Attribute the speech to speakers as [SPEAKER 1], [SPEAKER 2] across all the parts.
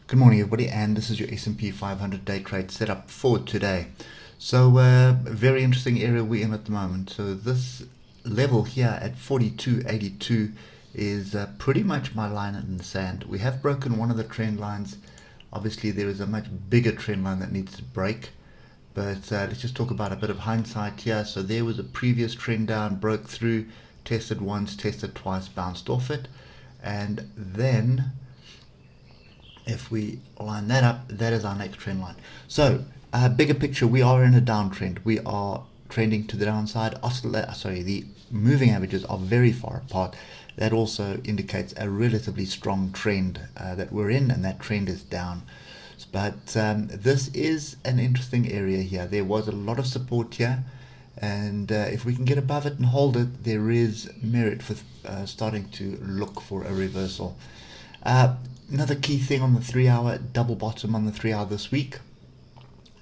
[SPEAKER 1] Good morning, everybody, and this is your S&P 500 day trade setup for today. So, very interesting area we're in at the moment. So, this level here at 42.82 is pretty much my line in the sand. We have broken one of the trend lines. Obviously, there is a much bigger trend line that needs to break. But let's just talk about a bit of hindsight here. So, there was a previous trend down, broke through, tested once, tested twice, bounced off it, and then if we line that up, that is our next trend line. So, bigger picture, we are in a downtrend. We are trending to the downside. The moving averages are very far apart. That also indicates a relatively strong trend that we're in, and that trend is down. But this is an interesting area here. There was a lot of support here, and if we can get above it and hold it, there is merit for starting to look for a reversal. Another key thing on the 3 hour, double bottom on the 3 hour this week.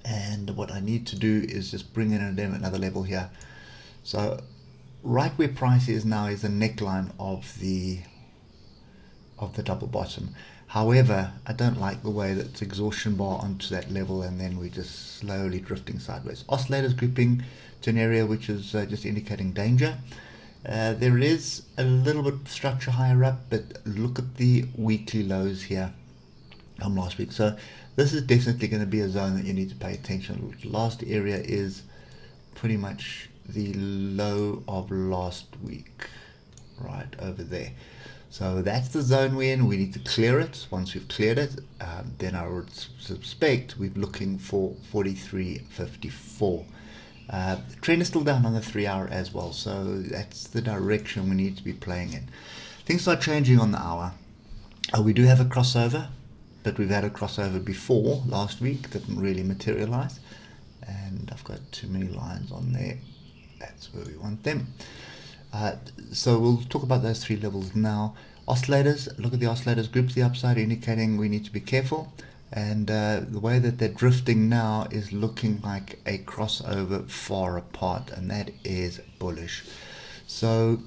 [SPEAKER 1] And what I need to do is just bring in another level here. So right where price is now is the neckline of the double bottom. However, I don't like the way that it's exhaustion bar onto that level, and then we're just slowly drifting sideways. Oscillators grouping to an area which is just indicating danger. There is a little bit of structure higher up, but look at the weekly lows here from last week. So this is definitely going to be a zone that you need to pay attention to. Last area is pretty much the low of last week, right over there. So that's the zone we're in. We need to clear it. Once we've cleared it, then I would suspect we're looking for 43.54. The trend is still down on the 3 hour as well, so that's the direction we need to be playing in. Things start changing on the hour. We do have a crossover, but we've had a crossover before last week, didn't really materialize, and I've got too many lines on there. That's where we want them. So we'll talk about those three levels now. Oscillators, look at the oscillators groups, the upside indicating we need to be careful. And the way that they're drifting now is looking like a crossover far apart, and that is bullish. So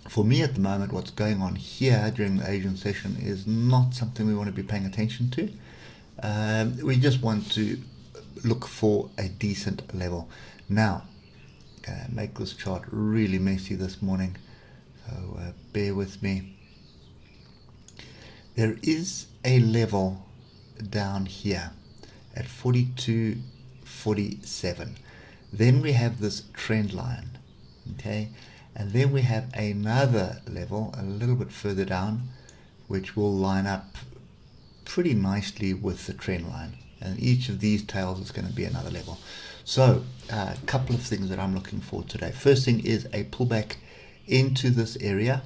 [SPEAKER 1] for me at the moment, what's going on here during the Asian session is not something we want to be paying attention to. We just want to look for a decent level. Now, make this chart really messy this morning, so bear with me. There is a level down here at 42.47. Then we have this trend line, okay, and then we have another level a little bit further down, which will line up pretty nicely with the trend line, and each of these tails is going to be another level. So a couple of things that I'm looking for today. First thing is a pullback into this area,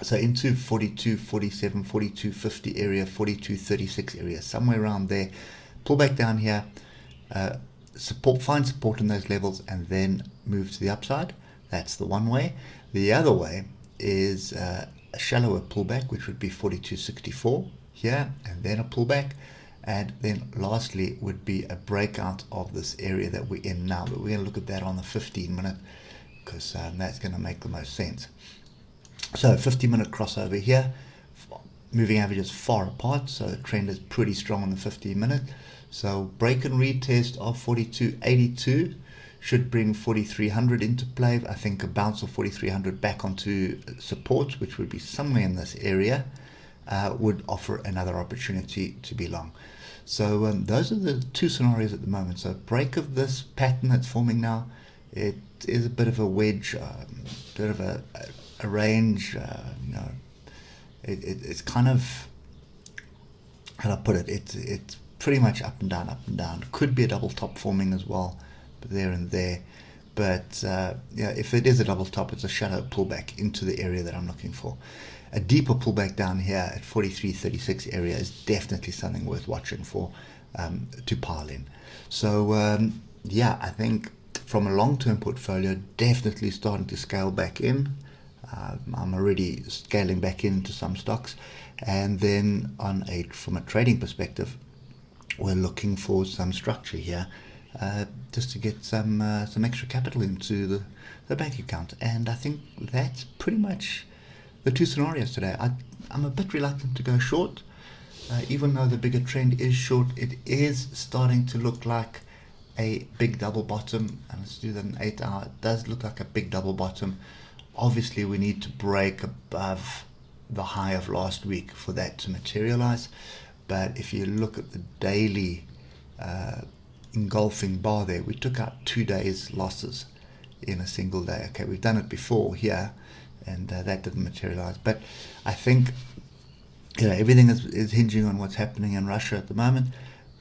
[SPEAKER 1] so into 42.47, 42.50 area, 42.36 area, somewhere around there. Pull back down here, find support in those levels, and then move to the upside. That's the one way. The other way is a shallower pullback, which would be 42.64 here, and then a pullback. And then lastly would be a breakout of this area that we're in now. But we're going to look at that on the 15-minute, because that's going to make the most sense. So 50-minute crossover here, moving averages far apart, so the trend is pretty strong on the 15-minute. So break and retest of 42.82 should bring 4300 into play. I think a bounce of 4300 back onto support, which would be somewhere in this area, would offer another opportunity to be long. So those are the two scenarios at the moment. So break of this pattern that's forming now, it is a bit of a wedge, bit of a range. It's kind of, how do I put it? It's pretty much up and down, up and down. Could be a double top forming as well, but there and there. But if it is a double top, it's a shallow pullback into the area that I'm looking for. A deeper pullback down here at 43.36 area is definitely something worth watching for, to pile in. So I think from a long-term portfolio, definitely starting to scale back in. I'm already scaling back into some stocks, and then from a trading perspective, we're looking for some structure here, just to get some extra capital into the bank account. And I think that's pretty much the two scenarios today. I'm a bit reluctant to go short. Even though the bigger trend is short, it is starting to look like a big double bottom. And let's do that in 8 hour. It does look like a big double bottom. Obviously, we need to break above the high of last week for that to materialize. But if you look at the daily engulfing bar there, we took out 2 days losses in a single day. Okay, we've done it before here, and that didn't materialize. But I think everything is hinging on what's happening in Russia at the moment.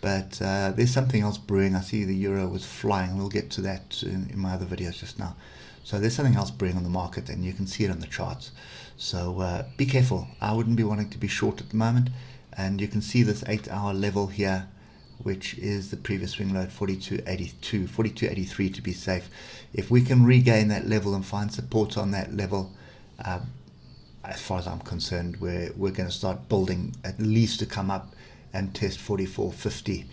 [SPEAKER 1] But there's something else brewing. I see the euro was flying. We'll get to that in my other videos just now. So there's something else brewing on the market, and you can see it on the charts. So be careful. I wouldn't be wanting to be short at the moment. And you can see this 8 hour level here, which is the previous swing low at 42.82, 42.83 to be safe. If we can regain that level and find support on that level, as far as I'm concerned, we're going to start building at least to come up and test 44.50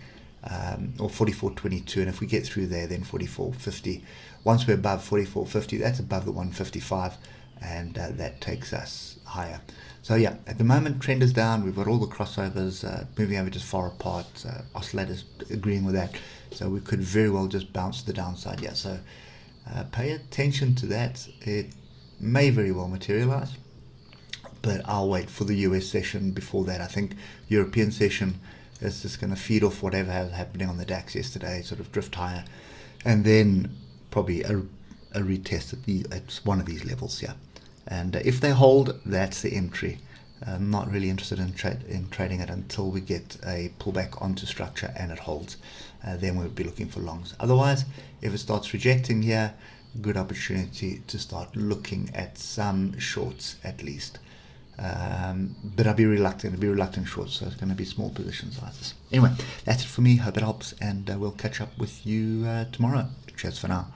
[SPEAKER 1] or 44.22, and if we get through there, then 44.50. Once we're above 44.50, that's above the 155, and that takes us higher. So yeah, at the moment, trend is down. We've got all the crossovers moving averages far apart, oscillators agreeing with that, so we could very well just bounce to the downside. Yeah, so pay attention to that. It may very well materialize, but I'll wait for the US session before that. I think European session is just going to feed off whatever was happening on the DAX yesterday, sort of drift higher, and then probably a retest at one of these levels, yeah. And if they hold, that's the entry. I'm not really interested in trading it until we get a pullback onto structure and it holds. Then we'll be looking for longs. Otherwise, if it starts rejecting here, good opportunity to start looking at some shorts at least. But I'll be reluctant shorts, so it's going to be small position sizes. Anyway, that's it for me. Hope it helps, and we'll catch up with you tomorrow. Cheers for now.